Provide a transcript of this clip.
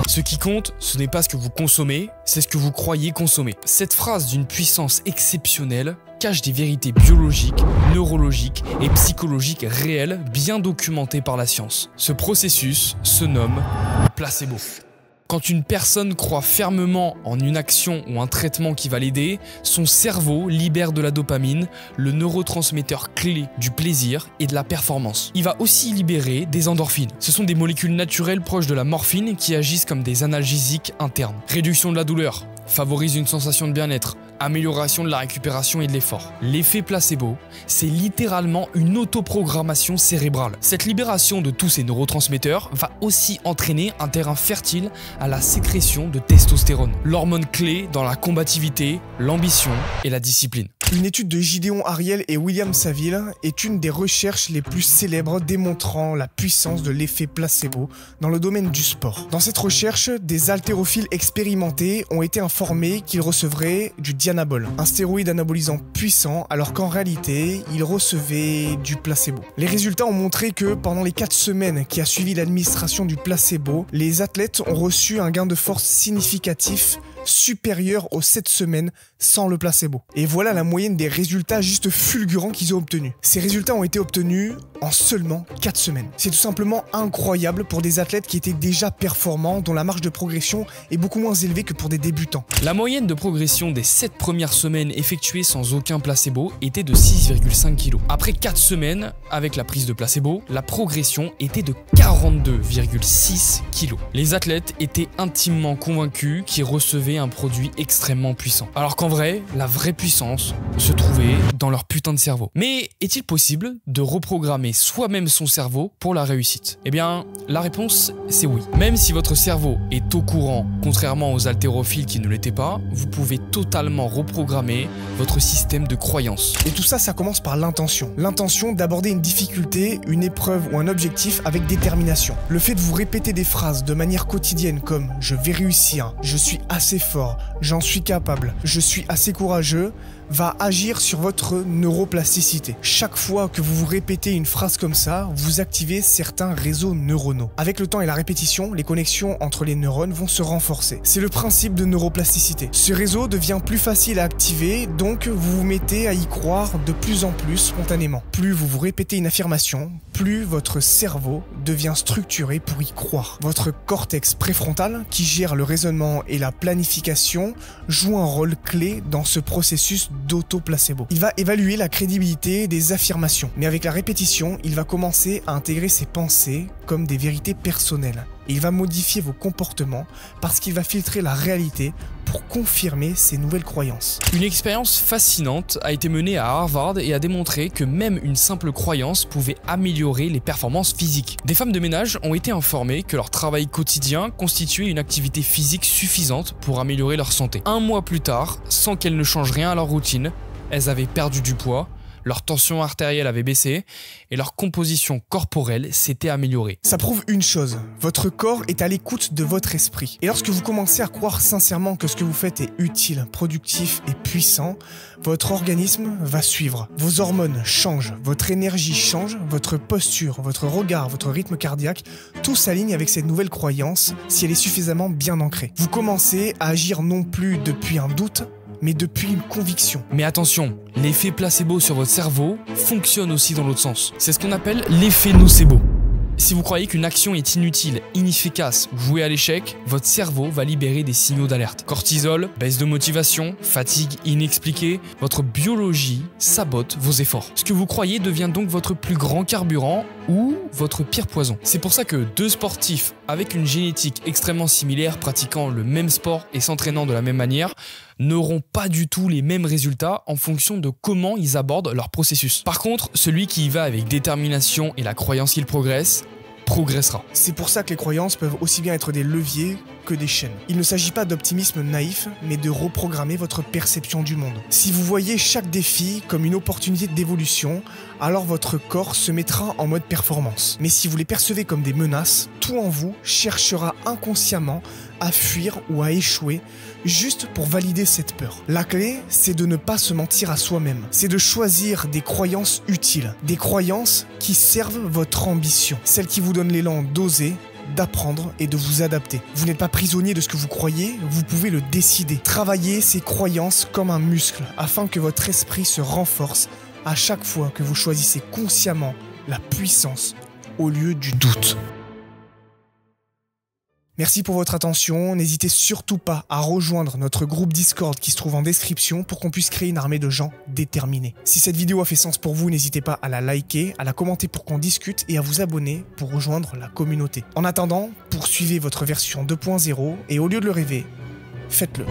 Ce qui compte, ce n'est pas ce que vous consommez, c'est ce que vous croyez consommer. Cette phrase d'une puissance exceptionnelle cache des vérités biologiques, neurologiques et psychologiques réelles bien documentées par la science. Ce processus se nomme le placebo. Quand une personne croit fermement en une action ou un traitement qui va l'aider, son cerveau libère de la dopamine, le neurotransmetteur clé du plaisir et de la performance. Il va aussi libérer des endorphines. Ce sont des molécules naturelles proches de la morphine qui agissent comme des analgésiques internes. Réduction de la douleur, favorise une sensation de bien-être, amélioration de la récupération et de l'effort. L'effet placebo, c'est littéralement une autoprogrammation cérébrale. Cette libération de tous ces neurotransmetteurs va aussi entraîner un terrain fertile à la sécrétion de testostérone, l'hormone clé dans la combativité, l'ambition et la discipline. Une étude de Gideon Ariel et William Saville est une des recherches les plus célèbres démontrant la puissance de l'effet placebo dans le domaine du sport. Dans cette recherche, des haltérophiles expérimentés ont été informés qu'ils recevraient du Dianabol, un stéroïde anabolisant puissant, alors qu'en réalité, ils recevaient du placebo. Les résultats ont montré que pendant les 4 semaines qui a suivi l'administration du placebo, les athlètes ont reçu un gain de force significatif supérieur aux 7 semaines sans le placebo. Et voilà la moyenne des résultats juste fulgurants qu'ils ont obtenus. Ces résultats ont été obtenus en seulement 4 semaines. C'est tout simplement incroyable pour des athlètes qui étaient déjà performants, dont la marge de progression est beaucoup moins élevée que pour des débutants. La moyenne de progression des 7 premières semaines effectuées sans aucun placebo était de 6,5 kg. Après 4 semaines, avec la prise de placebo, la progression était de 42,6 kg. Les athlètes étaient intimement convaincus qu'ils recevaient un produit extrêmement puissant. Alors qu'en vrai, la vraie puissance se trouvait dans leur putain de cerveau. Mais est-il possible de reprogrammer soi-même son cerveau pour la réussite? Eh bien, la réponse, c'est oui. Même si votre cerveau est au courant, contrairement aux haltérophiles qui ne l'étaient pas, vous pouvez totalement reprogrammer votre système de croyances. Et tout ça, ça commence par l'intention. L'intention d'aborder une difficulté, une épreuve ou un objectif avec détermination. Le fait de vous répéter des phrases de manière quotidienne comme « je vais réussir »,« je suis assez fort »,« j'en suis capable »,« je suis assez courageux », va agir sur votre neuroplasticité. Chaque fois que vous vous répétez une phrase comme ça, vous activez certains réseaux neuronaux. Avec le temps et la répétition, les connexions entre les neurones vont se renforcer. C'est le principe de neuroplasticité. Ce réseau devient plus facile à activer, donc vous vous mettez à y croire de plus en plus spontanément. Plus vous vous répétez une affirmation, plus votre cerveau devient structuré pour y croire. Votre cortex préfrontal, qui gère le raisonnement et la planification, joue un rôle clé dans ce processus d'auto-placebo. Il va évaluer la crédibilité des affirmations, mais avec la répétition, il va commencer à intégrer ses pensées comme des vérités personnelles. Et il va modifier vos comportements parce qu'il va filtrer la réalité pour confirmer ces nouvelles croyances. Une expérience fascinante a été menée à Harvard et a démontré que même une simple croyance pouvait améliorer les performances physiques. Des femmes de ménage ont été informées que leur travail quotidien constituait une activité physique suffisante pour améliorer leur santé. 1 mois plus tard, sans qu'elles ne changent rien à leur routine, elles avaient perdu du poids, leur tension artérielle avait baissé et leur composition corporelle s'était améliorée. Ça prouve une chose, votre corps est à l'écoute de votre esprit. Et lorsque vous commencez à croire sincèrement que ce que vous faites est utile, productif et puissant, votre organisme va suivre. Vos hormones changent, votre énergie change, votre posture, votre regard, votre rythme cardiaque, tout s'aligne avec cette nouvelle croyance si elle est suffisamment bien ancrée. Vous commencez à agir non plus depuis un doute, mais depuis une conviction. Mais attention, l'effet placebo sur votre cerveau fonctionne aussi dans l'autre sens. C'est ce qu'on appelle l'effet nocebo. Si vous croyez qu'une action est inutile, inefficace, vouée à l'échec, votre cerveau va libérer des signaux d'alerte. Cortisol, baisse de motivation, fatigue inexpliquée, votre biologie sabote vos efforts. Ce que vous croyez devient donc votre plus grand carburant ou votre pire poison. C'est pour ça que 2 sportifs avec une génétique extrêmement similaire pratiquant le même sport et s'entraînant de la même manière n'auront pas du tout les mêmes résultats en fonction de comment ils abordent leur processus. Par contre, celui qui y va avec détermination et la croyance qu'il progressera. C'est pour ça que les croyances peuvent aussi bien être des leviers que des chaînes. Il ne s'agit pas d'optimisme naïf, mais de reprogrammer votre perception du monde. Si vous voyez chaque défi comme une opportunité d'évolution, alors votre corps se mettra en mode performance. Mais si vous les percevez comme des menaces, tout en vous cherchera inconsciemment à fuir ou à échouer, juste pour valider cette peur. La clé, c'est de ne pas se mentir à soi-même. C'est de choisir des croyances utiles, des croyances qui servent votre ambition, celles qui vous donnent l'élan d'oser, d'apprendre et de vous adapter. Vous n'êtes pas prisonnier de ce que vous croyez, vous pouvez le décider. Travaillez ces croyances comme un muscle afin que votre esprit se renforce à chaque fois que vous choisissez consciemment la puissance au lieu du doute. Merci pour votre attention, n'hésitez surtout pas à rejoindre notre groupe Discord qui se trouve en description pour qu'on puisse créer une armée de gens déterminés. Si cette vidéo a fait sens pour vous, n'hésitez pas à la liker, à la commenter pour qu'on discute et à vous abonner pour rejoindre la communauté. En attendant, poursuivez votre version 2.0 et au lieu de le rêver, faites-le.